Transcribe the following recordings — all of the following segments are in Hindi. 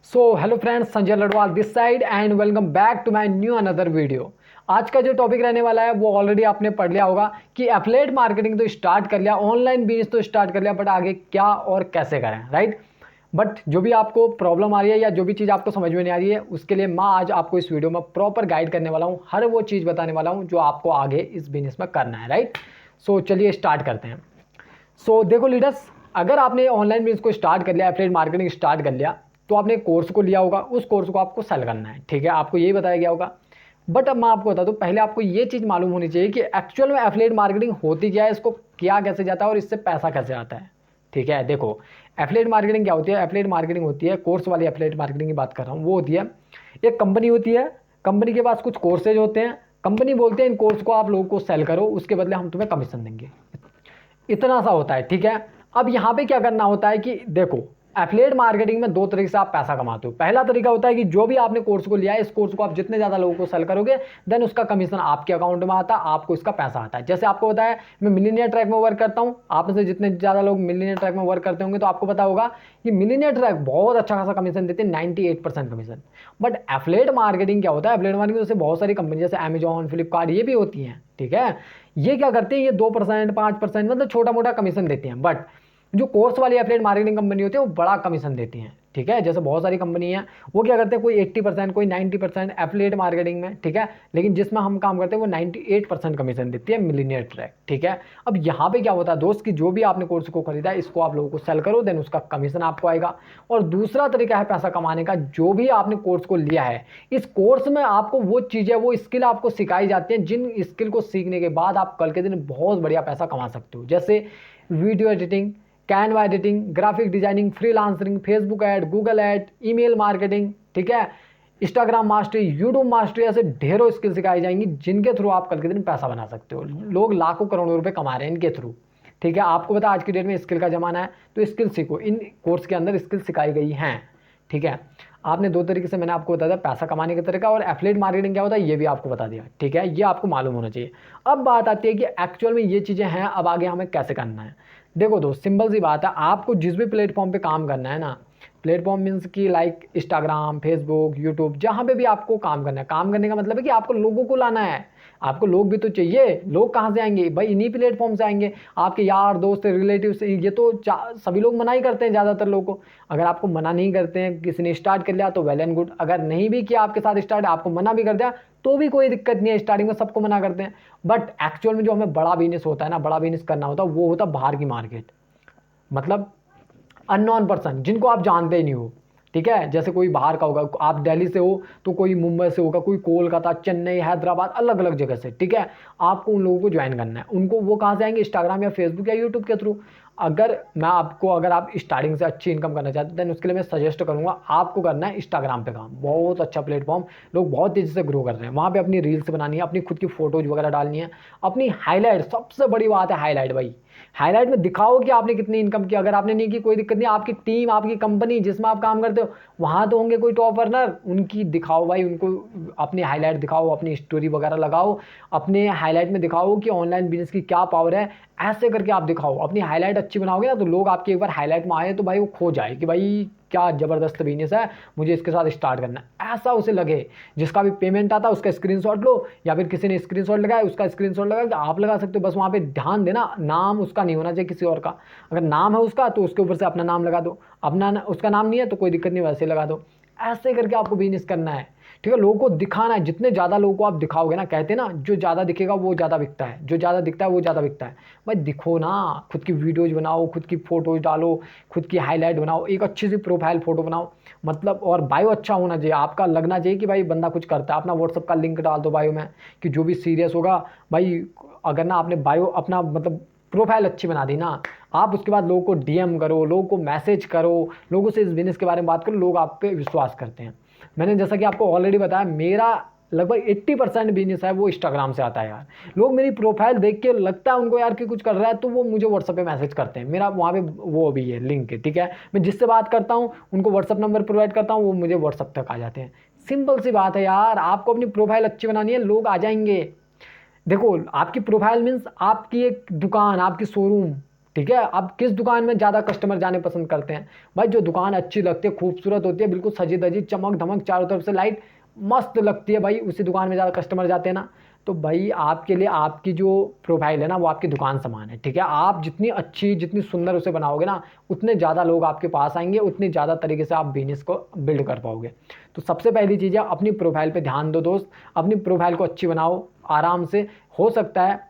So hello friends, Sanjay Ladwal this side and welcome back to my new another video. आज का जो टॉपिक रहने वाला है वो ऑलरेडी आपने पढ़ लिया होगा कि एफिलिएट मार्केटिंग तो स्टार्ट कर लिया, ऑनलाइन बिजनेस तो स्टार्ट कर लिया, बट आगे क्या और कैसे करें, राइट। बट जो भी आपको प्रॉब्लम आ रही है या जो भी चीज़ आपको समझ में नहीं आ रही है, उसके लिए मैं आज आपको इस वीडियो में प्रॉपर गाइड करने वाला हूँ, हर वो चीज़ बताने वाला हूँ जो आपको आगे इस बिजनेस में करना है, राइट। सो चलिए स्टार्ट करते हैं। सो देखो लीडर्स, अगर आपने ऑनलाइन बिजनेस को स्टार्ट कर लिया, एफिलिएट मार्केटिंग स्टार्ट कर लिया, तो आपने कोर्स को लिया होगा, उस कोर्स को आपको सेल करना है, ठीक है, आपको यही बताया गया होगा। बट अब मैं आपको बता दूं, पहले आपको ये चीज़ मालूम होनी चाहिए कि एक्चुअल में एफिलिएट मार्केटिंग होती क्या है, इसको किया कैसे जाता है और इससे पैसा कैसे आता है, ठीक है। देखो, एफिलिएट मार्केटिंग क्या होती है? एफिलिएट मार्केटिंग होती है, कोर्स वाली एफिलिएट मार्केटिंग की बात कर रहा हूँ, वो होती है एक कंपनी होती है, कंपनी के पास कुछ कोर्सेज होते हैं, कंपनी बोलते हैं इन कोर्स को आप लोगों को सेल करो, उसके बदले हम तुम्हें कमीशन देंगे। इतना सा होता है, ठीक है। अब यहाँ पे क्या करना होता है कि देखो, एफिलिएट मार्केटिंग में दो तरीके से आप पैसा कमाते हो। पहला तरीका होता है कि जो भी आपने कोर्स को लिया है, इस कोर्स को आप जितने ज़्यादा लोगों को सेल करोगे, देन उसका कमीशन आपके अकाउंट में आता है, आपको इसका पैसा आता है। जैसे आपको बताया, मैं मिलीनियर ट्रैक में वर्क करता हूँ, आप में से जितने ज़्यादा लोग मिलीनियर ट्रैक में वर्क करते होंगे तो आपको पता होगा कि मिलीनियर ट्रैक बहुत अच्छा खासा कमीशन देते हैं, 98% कमीशन। बट एफिलिएट मार्केटिंग क्या होता है? एफिलिएट मार्केटिंग जैसे बहुत सारी कंपनी जैसे अमेजॉन, फ्लिपकार्ट, ये भी होती हैं, ठीक है। ये क्या करते हैं, ये 2%, 5%, मतलब छोटा मोटा कमीशन देते हैं। बट जो कोर्स वाली एफिलिएट मार्केटिंग कंपनी होती है वो बड़ा कमीशन देती हैं, ठीक है। जैसे बहुत सारी कंपनी है, वो क्या करते हैं, कोई 80%, कोई 90% एफिलिएट मार्केटिंग में, ठीक है। लेकिन जिसमें हम काम करते हैं वो 98% कमीशन देती है मिलीनियर ट्रैक, ठीक है। अब यहाँ पे क्या होता है दोस्त, कि जो भी आपने कोर्स को खरीदा है, इसको आप लोगों को सेल करो, देन उसका कमीशन आपको आएगा। और दूसरा तरीका है पैसा कमाने का, जो भी आपने कोर्स को लिया है, इस कोर्स में आपको वो चीज़ें, वो स्किल आपको सिखाई जाती हैं, जिन स्किल को सीखने के बाद आप कल के दिन बहुत बढ़िया पैसा कमा सकते हो। जैसे video editing, Canva editing, graphic designing, freelancing, Facebook ad, Google add, email marketing, ठीक है, इंस्टाग्राम मास्टरी, यूट्यूब मास्टरी, ऐसे ढेरों स्किल सिखाई जाएंगी जिनके थ्रू आप कल के दिन पैसा बना सकते हो। लोग लाखों करोड़ों रुपए कमा रहे हैं इनके थ्रू, ठीक है। आपको पता आज की डेट में स्किल का जमाना है, तो स्किल सीखो, इन कोर्स के अंदर स्किल सिखाई गई हैं, ठीक है। आपने दो तरीके से, मैंने आपको बता दिया पैसा कमाने का तरीका, और एफिलिएट मार्केटिंग क्या होता है ये भी आपको बता दिया, ठीक है। ये आपको मालूम होना चाहिए। अब बात आती है कि एक्चुअल में ये चीज़ें हैं, अब आगे हमें कैसे करना है। देखो दोस्त, सिंपल सी बात है, आपको जिस भी प्लेटफॉर्म पे काम करना है ना, प्लेटफॉर्म मीन्स की लाइक इंस्टाग्राम, फेसबुक, यूट्यूब, जहाँ पे भी आपको काम करना है, काम करने का मतलब है कि आपको लोगों को लाना है। आपको लोग भी तो चाहिए, लोग कहाँ से आएंगे भाई? इन्हीं प्लेटफॉर्म से आएंगे, आपके यार दोस्त, रिलेटिव से। ये तो सभी लोग मना ही करते हैं ज़्यादातर लोगों को। अगर आपको मना नहीं करते हैं, किसी ने स्टार्ट कर लिया तो वेल एंड गुड, अगर नहीं भी किया आपके साथ स्टार्ट, आपको मना भी कर दिया तो भी कोई दिक्कत नहीं है। स्टार्टिंग में सबको मना करते हैं, बट एक्चुअल में जो हमें बड़ा बिजनेस होता है ना, बड़ा बिजनेस करना होता है, वो होता है बाहर की मार्केट, मतलब अननोन पर्सन जिनको आप जानते ही नहीं हो, ठीक है। जैसे कोई बाहर का होगा, आप दिल्ली से हो तो कोई मुंबई से होगा, कोई कोलकाता, चेन्नई, हैदराबाद, अलग अलग जगह से, ठीक है। आपको उन लोगों को ज्वाइन करना है। उनको वो कहाँ से आएंगे? इंस्टाग्राम या फेसबुक या यूट्यूब के थ्रू। अगर आप स्टार्टिंग से अच्छी इनकम करना चाहते हैं, देन उसके लिए मैं सजेस्ट करूंगा आपको करना है इंस्टाग्राम पे काम। बहुत अच्छा प्लेटफॉर्म, लोग बहुत तेज़ी से ग्रो कर रहे हैं वहाँ पे। अपनी रील्स बनानी है, अपनी खुद की फोटोज वगैरह डालनी है, अपनी हाईलाइट, सबसे बड़ी बात है हाईलाइट भाई। हाईलाइट में दिखाओ कि आपने कितनी इनकम की। अगर आपने नहीं की कोई दिक्कत नहीं, आपकी टीम, आपकी कंपनी जिसमें आप काम करते हो, वहाँ तो होंगे कोई टॉप अर्नर, उनकी दिखाओ भाई, उनको अपनी हाईलाइट दिखाओ, अपनी स्टोरी वगैरह लगाओ, अपने हाईलाइट में दिखाओ कि ऑनलाइन बिजनेस की क्या पावर है। ऐसे करके आप दिखाओ, अपनी हाईलाइट अच्छी बनाओगे ना, तो लोग आपके एक बार हाईलाइट में आए तो भाई वो खो जाए कि भाई क्या ज़बरदस्त बिजनेस है, मुझे इसके साथ स्टार्ट करना है, ऐसा उसे लगे। जिसका भी पेमेंट आता है उसका स्क्रीनशॉट लो, या फिर किसी ने स्क्रीनशॉट लगाया उसका स्क्रीनशॉट लगा के आप लगा सकते हो। बस वहाँ पे ध्यान देना, नाम उसका नहीं होना चाहिए, किसी और का। अगर नाम है उसका तो उसके ऊपर से अपना नाम लगा दो, अपना उसका नाम नहीं है तो कोई दिक्कत नहीं, वैसे लगा दो। ऐसे करके आपको बिजनेस करना है, ठीक है। लोगों को दिखाना है, जितने ज़्यादा लोगों को आप दिखाओगे ना, कहते हैं ना जो ज़्यादा दिखेगा वो ज़्यादा बिकता है, जो ज़्यादा दिखता है वो ज़्यादा बिकता है। भाई दिखो ना, खुद की वीडियोज़ बनाओ, खुद की फ़ोटोज़ डालो, खुद की हाईलाइट बनाओ, एक अच्छी सी प्रोफाइल फ़ोटो बनाओ, मतलब। और बायो अच्छा होना चाहिए आपका, लगना चाहिए कि भाई बंदा कुछ करता है। अपना व्हाट्सअप का लिंक डाल दो बायो में, कि जो भी सीरियस होगा भाई, अगर ना आपने बायो अपना मतलब प्रोफाइल अच्छी बना दी ना, आप उसके बाद लोगों को डीएम करो, लोगों को मैसेज करो, लोगों से इस बिजनेस के बारे में बात करो, लोग आप पे विश्वास करते हैं। मैंने जैसा कि आपको ऑलरेडी बताया, मेरा लगभग 80% बिजनेस है वो इंस्टाग्राम से आता है यार। लोग मेरी प्रोफाइल देख के लगता है उनको यार कि कुछ कर रहा है, तो वो मुझे व्हाट्सअप पे मैसेज करते हैं। मेरा वहाँ पे वो भी है लिंक है, ठीक है। मैं जिससे बात करता हूँ उनको व्हाट्सअप नंबर प्रोवाइड करता हूँ, वो मुझे व्हाट्सअप तक आ जाते हैं। सिंपल सी बात है यार, आपको अपनी प्रोफाइल अच्छी बनानी है, लोग आ जाएंगे। देखो, आपकी प्रोफाइल मीन्स आपकी एक दुकान, आपकी शोरूम, ठीक है। अब किस दुकान में ज़्यादा कस्टमर जाने पसंद करते हैं भाई? जो दुकान अच्छी लगती है, खूबसूरत होती है, बिल्कुल सजी धजी, चमक धमक, चारों तरफ से लाइट मस्त लगती है भाई, उसी दुकान में ज़्यादा कस्टमर जाते हैं ना। तो भाई आपके लिए आपकी जो प्रोफाइल है ना वो आपकी दुकान समान है, ठीक है। आप जितनी अच्छी, जितनी सुंदर उसे बनाओगे ना, उतने ज़्यादा लोग आपके पास आएंगे, उतनी ज़्यादा तरीके से आप बिजनेस को बिल्ड कर पाओगे। तो सबसे पहली चीज़ है, अपनी प्रोफाइल पे ध्यान दो दोस्त। अपनी प्रोफाइल को अच्छी बनाओ आराम से। हो सकता है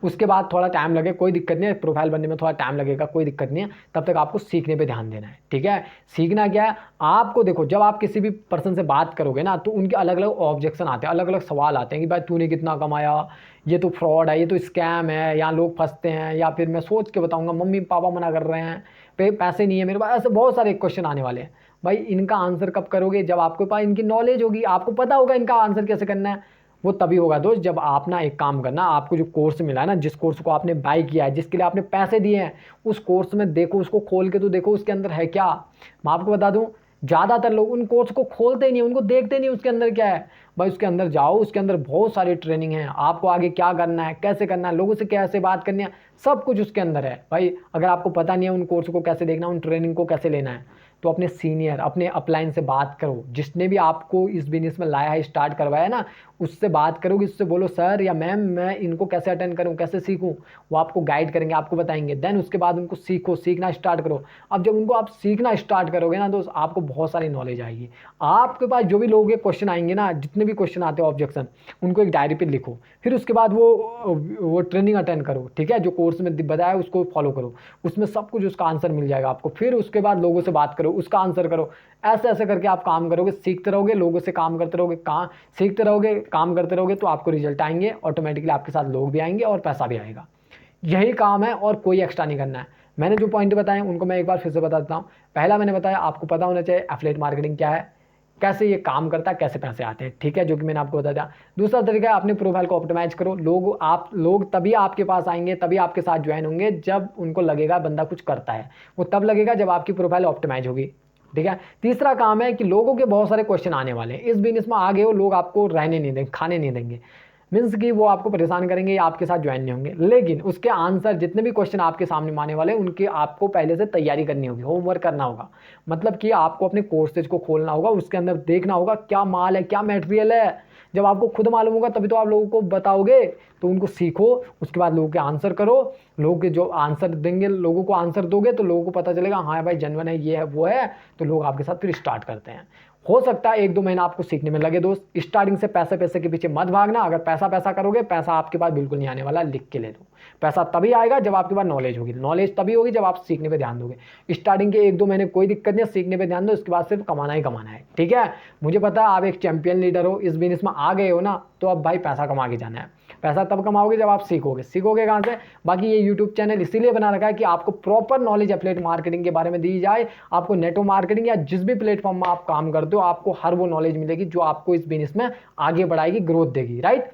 उसके बाद थोड़ा टाइम लगे, कोई दिक्कत नहीं है, प्रोफाइल बनने में थोड़ा टाइम लगेगा, कोई दिक्कत नहीं है। तब तक आपको सीखने पे ध्यान देना है, ठीक है। सीखना क्या है आपको, देखो जब आप किसी भी पर्सन से बात करोगे ना, तो उनके अलग अलग ऑब्जेक्शन आते हैं, अलग अलग सवाल आते हैं कि भाई तूने कितना कमाया, ये तो फ्रॉड है, ये तो स्कैम है, यहाँ लोग फंसते हैं, या फिर मैं सोच के बताऊँगा, मम्मी पापा मना कर रहे हैं, पैसे नहीं है मेरे पास। ऐसे बहुत सारे क्वेश्चन आने वाले हैं भाई। इनका आंसर कब करोगे? जब आपके पास इनकी नॉलेज होगी, आपको पता होगा इनका आंसर कैसे करना है। वो तभी होगा दोस्त जब आप ना एक काम करना, आपको जो कोर्स मिला है ना, जिस कोर्स को आपने बाय किया है, जिसके लिए आपने पैसे दिए हैं, उस कोर्स में देखो, उसको खोल के तो देखो उसके अंदर है क्या। मैं आपको बता दूं, ज़्यादातर लोग उन कोर्स को खोलते ही नहीं, उनको देखते नहीं उसके अंदर क्या है। भाई उसके अंदर जाओ, उसके अंदर बहुत सारी ट्रेनिंग है, आपको आगे क्या करना है, कैसे करना है, लोगों से कैसे बात करनी है, सब कुछ उसके अंदर है भाई। अगर आपको पता नहीं है उन कोर्स को कैसे देखना, उन ट्रेनिंग को कैसे लेना है, तो अपने सीनियर, अपने अपलाइन से बात करो, जिसने भी आपको इस बिजनेस में लाया है, स्टार्ट करवाया ना, उससे बात करोगे, उससे बोलो सर या मैम मैं इनको कैसे अटेंड करूं, कैसे सीखूं। वो आपको गाइड करेंगे, आपको बताएंगे। देन उसके बाद उनको सीखो, सीखना स्टार्ट करो। अब जब उनको आप सीखना स्टार्ट करोगे ना, तो आपको बहुत सारी नॉलेज आएगी। आपके पास जो भी लोगों के क्वेश्चन आएंगे ना, जितने भी क्वेश्चन आते हैं ऑब्जेक्शन, उनको एक डायरी पे लिखो। फिर उसके बाद वो ट्रेनिंग अटेंड करो, ठीक है। जो कोर्स में बताया उसको फॉलो करो, उसमें सब कुछ उसका आंसर मिल जाएगा आपको। फिर उसके बाद लोगों से बात करो, उसका आंसर करो। ऐसे ऐसे करके आप काम करोगे, सीखते रहोगे, लोगों से काम करते रहोगे, सीखते रहोगे, काम करते रहोगे, तो आपको रिजल्ट आएंगे ऑटोमेटिकली। आपके साथ लोग भी आएंगे और पैसा भी आएगा। यही काम है और कोई एक्स्ट्रा नहीं करना है। मैंने जो पॉइंट बताए उनको मैं एक बार फिर से बता देता हूँ। पहला मैंने बताया आपको पता होना चाहिए एफिलिएट मार्केटिंग क्या है, कैसे ये काम करता है, कैसे पैसे आते हैं, ठीक है, जो कि मैंने आपको बता दिया। दूसरा तरीका है अपने प्रोफाइल को ऑप्टिमाइज करो। लोग तभी आपके पास आएंगे, तभी आपके साथ ज्वाइन होंगे जब उनको लगेगा बंदा कुछ करता है। वो तब लगेगा जब आपकी प्रोफाइल ऑप्टिमाइज होगी, ठीक है। तीसरा काम है कि लोगों के बहुत सारे क्वेश्चन आने वाले हैं इस बिजनेस में। आगे हो लोग आपको रहने नहीं देंगे, खाने नहीं देंगे, मीन्स कि वो आपको परेशान करेंगे या आपके साथ ज्वाइन नहीं होंगे। लेकिन उसके आंसर, जितने भी क्वेश्चन आपके सामने आने वाले हैं, उनकी आपको पहले से तैयारी करनी होगी, होमवर्क करना होगा। मतलब कि आपको अपने कोर्सेज को खोलना होगा, उसके अंदर देखना होगा क्या माल है, क्या मटेरियल है। जब आपको खुद मालूम होगा तभी तो आप लोगों को बताओगे। तो उनको सीखो, उसके बाद लोगों के आंसर करो। लोग के जो आंसर देंगे, लोगों को आंसर दोगे तो लोगों को पता चलेगा हाँ भाई जेन्युइन है, ये है वो है, तो लोग आपके साथ फिर स्टार्ट करते हैं। हो सकता है 1-2 महीना आपको सीखने में लगे दोस्त। स्टार्टिंग से पैसे के पीछे मत भागना। अगर पैसा करोगे, पैसा आपके पास बिल्कुल नहीं आने वाला, लिख के ले दो। पैसा तभी आएगा जब आपके पास नॉलेज होगी, नॉलेज तभी होगी जब आप सीखने पे ध्यान दोगे। स्टार्टिंग के 1-2 महीने कोई दिक्कत नहीं है, सीखने पे ध्यान दो, उसके बाद सिर्फ कमाना ही कमाना है, ठीक है। मुझे पता है आप एक चैंपियन लीडर हो, इस बिजनेस में आ गए हो ना, तो अब भाई पैसा कमा के जाना है। पैसा तब कमाओगे जब आप सीखोगे कहाँ से? बाकी ये यूट्यूब चैनल इसीलिए बना रखा है कि आपको प्रॉपर नॉलेज एफिलिएट मार्केटिंग के बारे में दी जाए। आपको नेटवर्क मार्केटिंग या जिस भी प्लेटफॉर्म में आप काम करते हो, आपको हर वो नॉलेज मिलेगी जो आपको इस बिजनेस में आगे बढ़ाएगी, ग्रोथ देगी, राइट।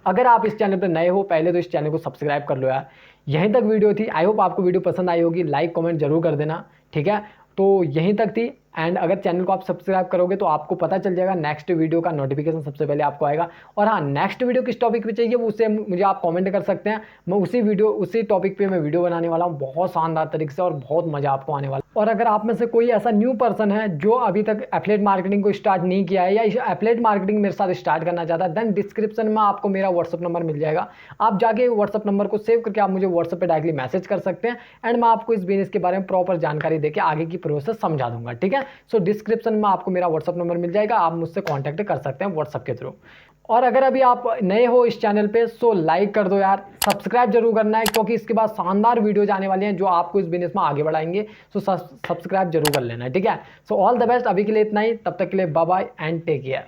अगर आप इस चैनल पर नए हो, पहले तो इस चैनल को सब्सक्राइब कर लो यार। यहीं तक वीडियो थी, आई होप आपको वीडियो पसंद आई होगी। लाइक कमेंट जरूर कर देना, ठीक है। तो यहीं तक थी। एंड अगर चैनल को आप सब्सक्राइब करोगे तो आपको पता चल जाएगा, नेक्स्ट वीडियो का नोटिफिकेशन सबसे पहले आपको आएगा। और हाँ, नेक्स्ट वीडियो किस टॉपिक पे चाहिए वो उससे मुझे आप कमेंट कर सकते हैं। मैं उसी टॉपिक पे मैं वीडियो बनाने वाला हूँ, बहुत शानदार तरीके से, और बहुत मजा आपको आने वाला। और अगर आप में से कोई ऐसा न्यू पर्सन है जो अभी तक एफिलिएट मार्केटिंग को स्टार्ट नहीं किया है, या एफिलिएट मार्केटिंग मेरे साथ स्टार्ट करना चाहता है, देन डिस्क्रिप्शन में आपको मेरा व्हाट्सअप नंबर मिल जाएगा। आप जाके व्हाट्सअप नंबर को सेव करके आप मुझे व्हाट्सअप पे डायरेक्टली मैसेज कर सकते हैं, एंड मैं आपको इस बिजनेस के बारे में प्रॉपर जानकारी देके आगे की प्रोसेस समझा दूंगा, ठीक है। सो डिस्क्रिप्शन में आपको मेरा व्हाट्सअप नंबर मिल जाएगा, आप मुझसे कांटेक्ट कर सकते हैं व्हाट्सअप के थ्रू। और अगर अभी आप नए हो इस चैनल पे, सो लाइक कर दो यार, सब्सक्राइब जरूर करना है, क्योंकि इसके बाद शानदार वीडियोज आने वाले हैं जो आपको इस बिजनेस में आगे बढ़ाएंगे। सो सब्सक्राइब जरूर कर लेना है, ठीक है। So all the best. अभी के लिए इतना ही, तब तक के लिए bye bye and take care.